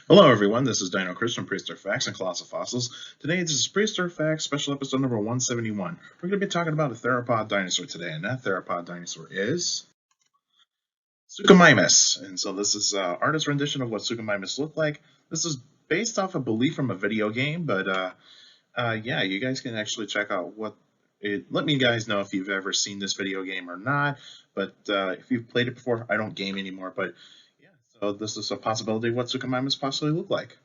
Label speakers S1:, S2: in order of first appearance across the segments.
S1: Hello, everyone. This is Dino Chris from Prehistoric Facts and Colossal Fossils. Today, this is Prehistoric Facts special episode number 171. We're going to be talking about a theropod dinosaur today, and that theropod dinosaur is Suchomimus. And so, this is artist rendition of what Suchomimus looked like. This is based off a belief from a video game, but yeah, you guys can actually check out what it. Let me guys know if you've ever seen this video game or not. But if you've played it before, I don't game anymore, but yeah, so this is a possibility of what Suchomimus possibly look like.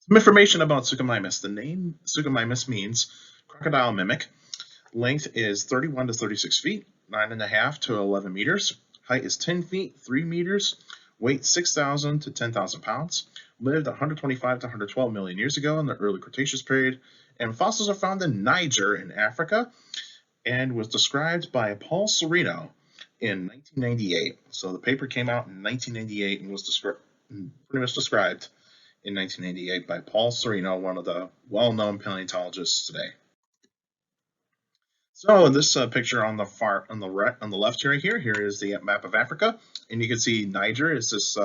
S1: Some information about Suchomimus. The name Suchomimus means crocodile mimic. Length is 31 to 36 feet, 9.5 to 11 meters. Height is 10 feet, 3 meters. Weight 6,000 to 10,000 pounds. Lived 125 to 112 million years ago in the early Cretaceous period. And fossils are found in Niger in Africa and was described by Paul Sereno in 1998. So the paper came out in 1998 and was pretty much described in 1988 by Paul Sereno, one of the well-known paleontologists today. So this picture on the left here is the map of Africa, and you can see Niger is this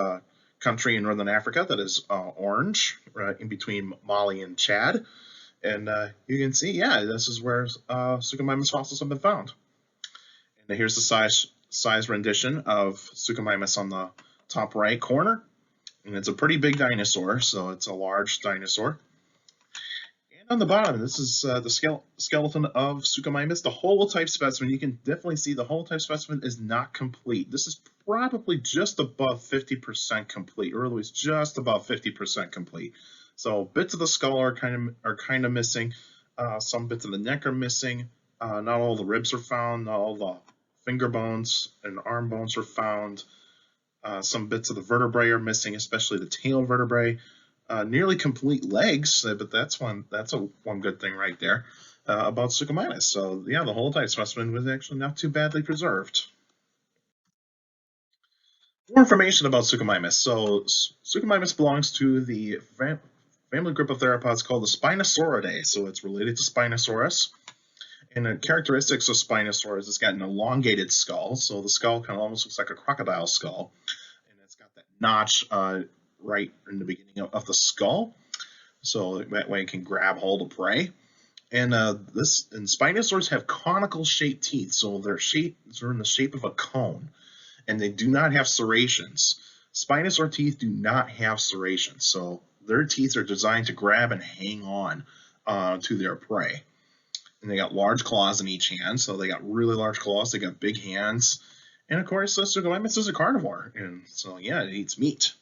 S1: country in northern Africa that is orange, in between Mali and Chad, and you can see, yeah, this is where Suchomimus fossils have been found. And here's the size rendition of Suchomimus on the top right corner. And it's a pretty big dinosaur, so it's a large dinosaur. And on the bottom, this is the skeleton of Suchomimus. The holotype specimen, you can definitely see the holotype specimen is not complete. This is probably just above 50% complete, or at least just above 50% complete. So bits of the skull are kind of missing. Some bits of the neck are missing. Not all the ribs are found. Not all the finger bones and arm bones are found. Some bits of the vertebrae are missing, especially the tail vertebrae. Nearly complete legs, but that's one good thing right there about Suchomimus. So yeah, the holotype specimen was actually not too badly preserved. More information about Suchomimus. So Suchomimus belongs to the family group of theropods called the Spinosauridae. So it's related to Spinosaurus. And the characteristics of Spinosaurus, it's got an elongated skull, so the skull kind of almost looks like a crocodile skull, and it's got that notch right in the beginning of the skull, so that way it can grab hold of prey. And Spinosaurs have conical shaped teeth, so they're in the shape of a cone, and they do not have serrations. Spinosaur teeth do not have serrations, so their teeth are designed to grab and hang on to their prey. And they got large claws in each hand, so they got really large claws. They got big hands, and of course, Suchomimus is a carnivore, and so yeah, it eats meat.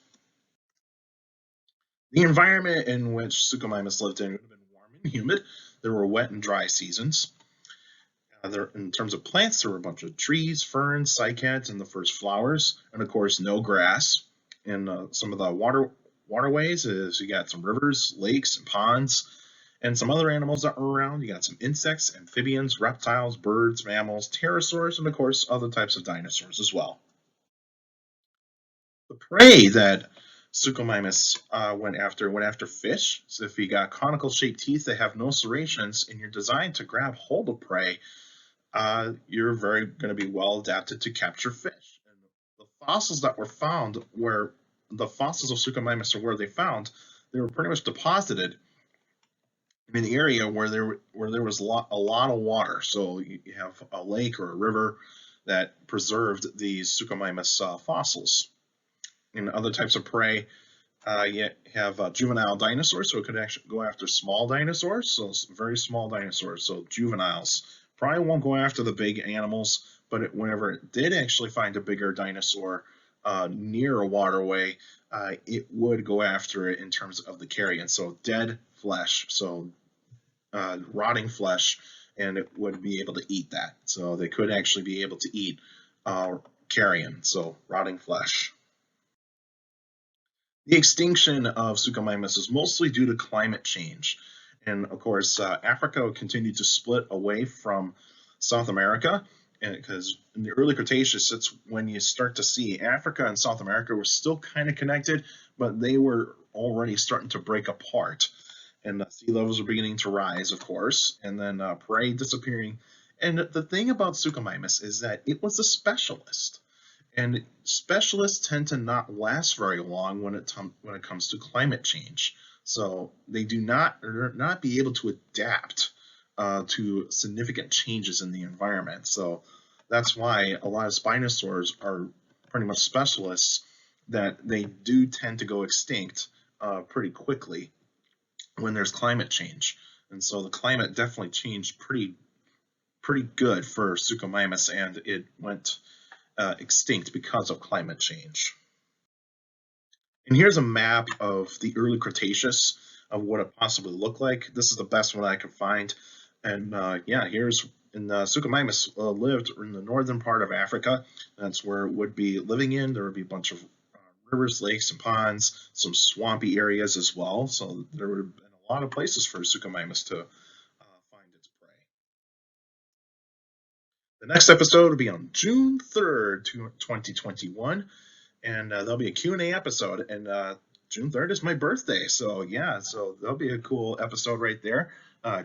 S1: The environment in which Suchomimus lived in would have been warm and humid. There were wet and dry seasons. In terms of plants, there were a bunch of trees, ferns, cycads, and the first flowers, and of course, no grass. And some of the waterways is you got some rivers, lakes, and ponds. And some other animals that were around, you got some insects, amphibians, reptiles, birds, mammals, pterosaurs, and of course other types of dinosaurs as well. The prey that Suchomimus went after fish. So if you got conical shaped teeth that have no serrations and you're designed to grab hold of prey, you're very going to be well adapted to capture fish. And the fossils that were found, where the fossils of Suchomimus are where they were pretty much deposited in an area where there was a lot of water. So you have a lake or a river that preserved these Suchomimus fossils. In other types of prey, you have juvenile dinosaurs, so it could actually go after small dinosaurs, so very small dinosaurs, so juveniles. Probably won't go after the big animals, but whenever it did actually find a bigger dinosaur near a waterway, it would go after it in terms of the carrion. So dead flesh, so rotting flesh, and it would be able to eat that. So they could actually be able to eat carrion, so rotting flesh. The extinction of Suchomimus is mostly due to climate change. And of course, Africa continued to split away from South America, because in the early Cretaceous, it's when you start to see Africa and South America were still kind of connected, but they were already starting to break apart. And sea levels were beginning to rise, of course, and then prey disappearing. And the thing about Suchomimus is that it was a specialist. And specialists tend to not last very long when it comes to climate change. So they do not be able to adapt to significant changes in the environment. So that's why a lot of spinosaurs are pretty much specialists, that they do tend to go extinct pretty quickly when there's climate change. And so the climate definitely changed pretty good for Suchomimus, and it went extinct because of climate change. And here's a map of the early Cretaceous of what it possibly looked like. This is the best one I could find. And yeah, here's Suchomimus lived in the northern part of Africa. That's where it would be living in. There would be a bunch of rivers, lakes, and ponds, some swampy areas as well. So there would have been a lot of places for Suchomimus to find its prey. The next episode will be on June 3rd, 2021, and there'll be a Q&A episode, and June 3rd is my birthday, so yeah, so that'll be a cool episode right there.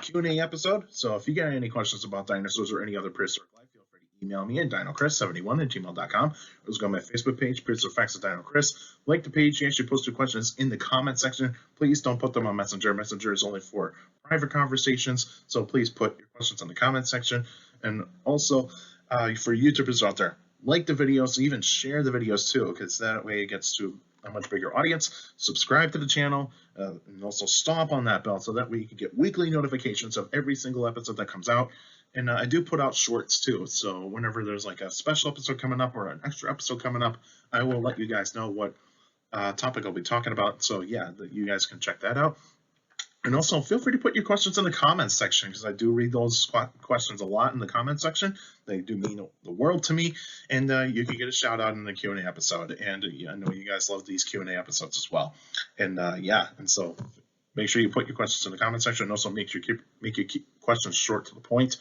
S1: Q&A episode. So if you got any questions about dinosaurs or any other prehistoric life, feel free to email me at dinochrist71@gmail.com, or just go to my Facebook page, Prehistoric Facts of Dino Chris. Like the page. You actually post your questions in the comment section. Please don't put them on Messenger. Messenger is only for private conversations, so please put your questions in the comment section. And also, for YouTubers out there, like the videos, even share the videos too, because that way it gets to a much bigger audience. Subscribe to the channel, and also stomp on that bell so that way you can get weekly notifications of every single episode that comes out. And I do put out shorts too, so whenever there's like a special episode coming up or an extra episode coming up, I will let you guys know what topic I'll be talking about. So yeah, you guys can check that out. And also, feel free to put your questions in the comments section, because I do read those questions a lot in the comment section. They do mean the world to me, and you can get a shout out in the Q&A episode. And I know you guys love these Q&A episodes as well. And yeah, and so make sure you put your questions in the comment section, and also make your questions short to the point.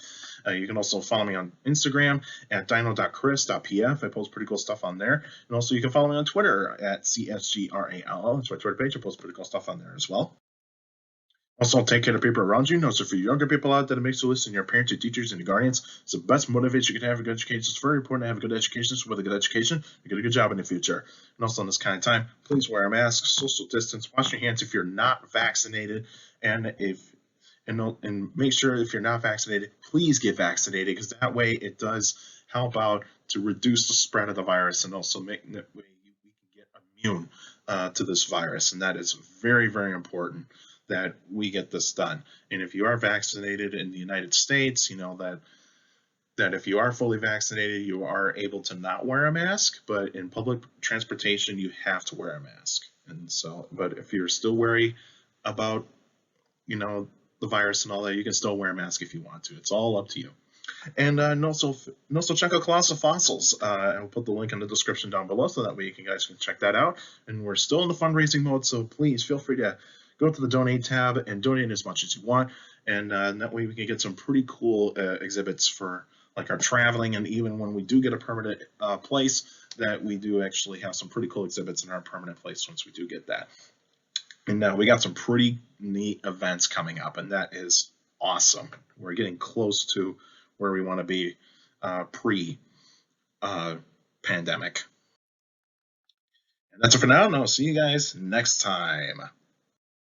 S1: You can also follow me on Instagram at dino.chris.pf. I post pretty cool stuff on there. And also you can follow me on Twitter at CSGRALL. That's my Twitter page. I post pretty cool stuff on there as well. Also, take care of people around you. Also, for younger people out there that makes you listen, your parents, your teachers, and your guardians, it's the best motivation you can have a good education. It's very important to have a good education. So with a good education, you get a good job in the future. And also in this kind of time, please wear a mask, social distance, wash your hands if you're not vaccinated, and make sure if you're not vaccinated, please get vaccinated, because that way it does help out to reduce the spread of the virus, and also make that way we can get immune to this virus. And that is very, very important that we get this done. And if you are vaccinated in the United States, you know that if you are fully vaccinated, you are able to not wear a mask, but in public transportation, you have to wear a mask. And so, but if you're still worried about, the virus and all that, you can still wear a mask if you want to. It's all up to you. And also check out Colossal Fossils. I'll put the link in the description down below, so that way you guys can check that out. And we're still in the fundraising mode, so please feel free to go to the donate tab and donate as much as you want. And that way we can get some pretty cool exhibits for like our traveling, and even when we do get a permanent place, that we do actually have some pretty cool exhibits in our permanent place once we do get that. And we got some pretty neat events coming up, and that is awesome. We're getting close to where we want to be pre-pandemic. And that's it for now, and I'll see you guys next time.